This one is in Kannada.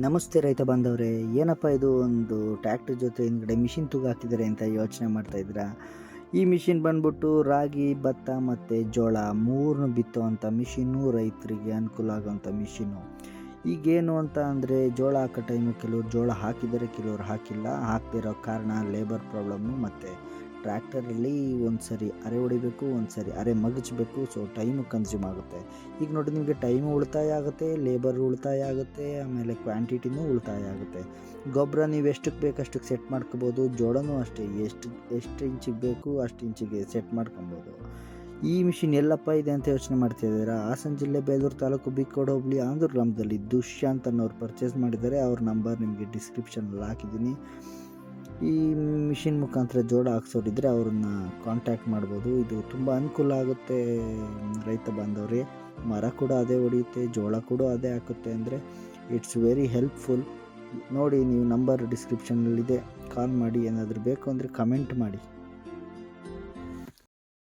ನಮಸ್ತೆ ರೈತ ಬಾಂಧವರೇ. ಏನಪ್ಪ ಇದು ಒಂದು ಟ್ರ್ಯಾಕ್ಟರ್ ಜೊತೆ ಹಿಂದ್ಗಡೆ ಮಿಷಿನ್ ತೂಗ ಹಾಕಿದ್ದಾರೆ ಅಂತ ಯೋಚನೆ ಮಾಡ್ತಾ ಇದ್ದೀರಾ? ಈ ಮಿಷಿನ್ ಬಂದ್ಬಿಟ್ಟು ರಾಗಿ, ಭತ್ತ ಮತ್ತು ಜೋಳ ಮೂರನ್ನು ಬಿತ್ತುವಂಥ ಮಿಷಿನ್ನು, ರೈತರಿಗೆ ಅನುಕೂಲ ಆಗೋವಂಥ ಮಿಷಿನ್ನು. ಈಗೇನು ಅಂತ ಅಂದರೆ, ಜೋಳ ಹಾಕೋ ಟೈಮು ಕೆಲವ್ರು ಜೋಳ ಹಾಕಿದ್ದಾರೆ, ಕೆಲವ್ರು ಹಾಕಿಲ್ಲ. ಹಾಕ್ದಿರೋ ಕಾರಣ ಲೇಬರ್ ಪ್ರಾಬ್ಲಮ್ಮು, ಮತ್ತು ಟ್ರ್ಯಾಕ್ಟರಲ್ಲಿ ಒಂದು ಸರಿ ಅರೆ ಹೊಡಿಬೇಕು, ಒಂದು ಸರಿ ಅರೆ ಮಗಚಬೇಕು. ಸೊ ಟೈಮು ಕನ್ಸ್ಯೂಮ್ ಆಗುತ್ತೆ. ಈಗ ನೋಡಿ, ನಿಮಗೆ ಟೈಮು ಉಳಿತಾಯ ಆಗುತ್ತೆ, ಲೇಬರ್ ಉಳಿತಾಯ ಆಗುತ್ತೆ, ಆಮೇಲೆ ಕ್ವಾಂಟಿಟಿನೂ ಉಳಿತಾಯ ಆಗುತ್ತೆ. ಗೊಬ್ಬರ ನೀವು ಎಷ್ಟಕ್ಕೆ ಬೇಕು ಅಷ್ಟಕ್ಕೆ ಸೆಟ್ ಮಾಡ್ಕೊಬೋದು. ಜೋಳನೂ ಅಷ್ಟೇ, ಎಷ್ಟು ಇಂಚಿಗೆ ಬೇಕು ಅಷ್ಟು ಇಂಚಿಗೆ ಸೆಟ್ ಮಾಡ್ಕೊಬೋದು. ಈ ಮಿಷಿನ್ ಎಲ್ಲಪ್ಪ ಇದೆ ಅಂತ ಯೋಚನೆ ಮಾಡ್ತಿದ್ದೀರಾ? ಹಾಸನ ಜಿಲ್ಲೆ ಬೇಲೂರು ತಾಲೂಕು ಬಿಕ್ಕೋಡು ಹೋಬಳಿ ಆಂದೂರು ಗ್ರಾಮದಲ್ಲಿ ದುಷ್ಯಂತ್ ಅನ್ನೋರು ಪರ್ಚೇಸ್ ಮಾಡಿದ್ದಾರೆ. ಅವ್ರ ನಂಬರ್ ನಿಮಗೆ ಡಿಸ್ಕ್ರಿಪ್ಷನಲ್ಲಿ ಹಾಕಿದ್ದೀನಿ. ಈ ಮಿಷಿನ್ ಮುಖಾಂತರ ಜೋಳ ಹಾಕ್ಸೋರಿದ್ದರೆ ಅವ್ರನ್ನ ಕಾಂಟ್ಯಾಕ್ಟ್ ಮಾಡ್ಬೋದು. ಇದು ತುಂಬ ಅನುಕೂಲ ಆಗುತ್ತೆ ರೈತ ಬಾಂಧವರೇ. ಮರ ಕೂಡ ಅದೇ ಹೊಡೆಯುತ್ತೆ, ಜೋಳ ಕೂಡ ಅದೇ ಹಾಕುತ್ತೆ. ಅಂದರೆ ಇಟ್ಸ್ ವೆರಿ ಹೆಲ್ಪ್ಫುಲ್. ನೋಡಿ, ನೀವು ನಂಬರ್ ಡಿಸ್ಕ್ರಿಪ್ಷನಲ್ಲಿದೆ, ಕಾಲ್ ಮಾಡಿ. ಏನಾದರೂ ಬೇಕು ಅಂದರೆ ಕಮೆಂಟ್ ಮಾಡಿ.